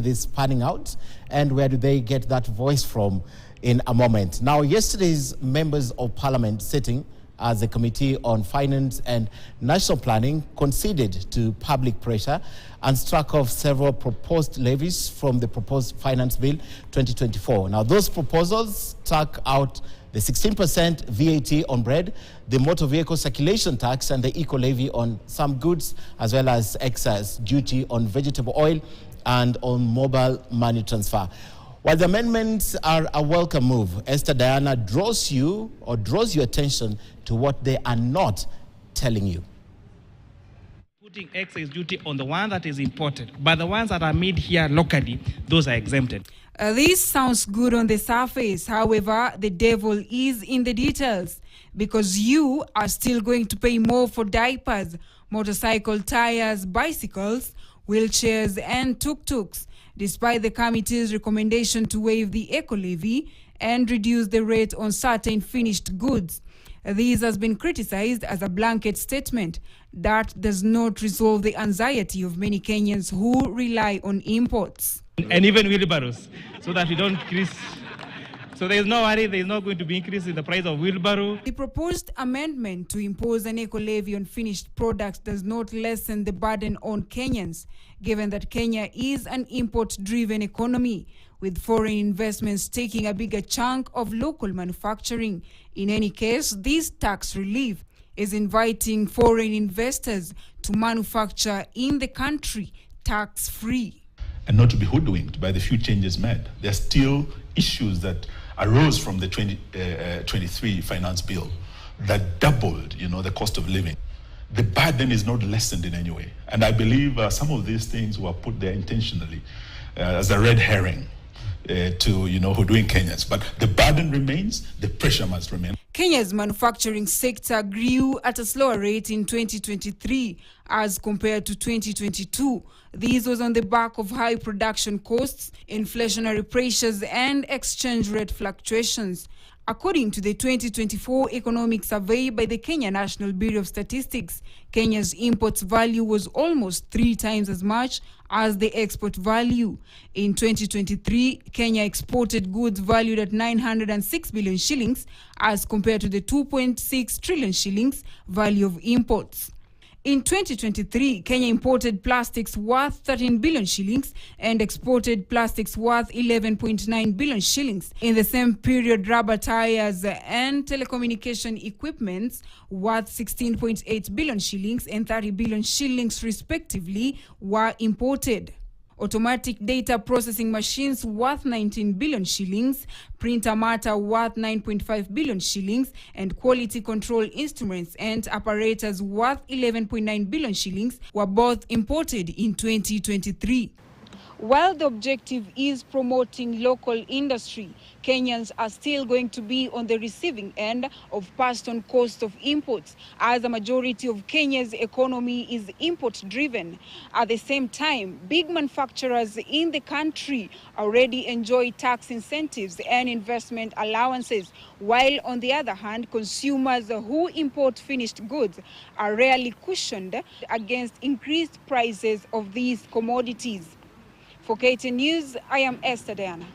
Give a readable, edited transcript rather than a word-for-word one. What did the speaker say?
this panning out, and where do they get that voice from in a moment. Now, yesterday's members of parliament sitting as a committee on finance and national planning conceded to public pressure and struck off several proposed levies from the proposed finance bill 2024. Now, those proposals struck out the 16% VAT on bread, the motor vehicle circulation tax, and the eco-levy on some goods, as well as excise duty on vegetable oil and on mobile money transfer. While the amendments are a welcome move, Esther Diana draws your attention to what they are not telling you. Putting excise duty on the one that is imported, but the ones that are made here locally, those are exempted. This sounds good on the surface. However, the devil is in the details, because you are still going to pay more for diapers, motorcycle tires, bicycles, wheelchairs and tuk-tuks, despite the committee's recommendation to waive the eco-levy and reduce the rate on certain finished goods. This has been criticized as a blanket statement that does not resolve the anxiety of many Kenyans who rely on imports. And even wheelbarrows, so that we don't increase. So there is no worry, there is not going to be increase in the price of wheelbarrow. The proposed amendment to impose an eco-levy on finished products does not lessen the burden on Kenyans, given that Kenya is an import-driven economy, with foreign investments taking a bigger chunk of local manufacturing. In any case, this tax relief is inviting foreign investors to manufacture in the country tax-free. And not to be hoodwinked by the few changes made. There are still issues that arose from the 2023 finance bill that doubled, the cost of living. The burden is not lessened in any way. And I believe some of these things were put there intentionally as a red herring to, hoodwink Kenyans. But the burden remains, the pressure must remain. Kenya's manufacturing sector grew at a slower rate in 2023 as compared to 2022. This was on the back of high production costs, inflationary pressures, and exchange rate fluctuations. According to the 2024 economic survey by the Kenya National Bureau of Statistics, Kenya's imports value was almost 3 times as much as the export value. In 2023, Kenya exported goods valued at 906 billion shillings as compared to the 2.6 trillion shillings value of imports. In 2023, Kenya imported plastics worth 13 billion shillings and exported plastics worth 11.9 billion shillings. In the same period, rubber tires and telecommunication equipments worth 16.8 billion shillings and 30 billion shillings respectively were imported. Automatic data processing machines worth 19 billion shillings, printer matter worth 9.5 billion shillings, and quality control instruments and apparatus worth 11.9 billion shillings were both imported in 2023. While the objective is promoting local industry, Kenyans are still going to be on the receiving end of passed-on cost of imports, as the majority of Kenya's economy is import-driven. At the same time, big manufacturers in the country already enjoy tax incentives and investment allowances, while on the other hand, consumers who import finished goods are rarely cushioned against increased prices of these commodities. For KTN News, I am Esther Diana.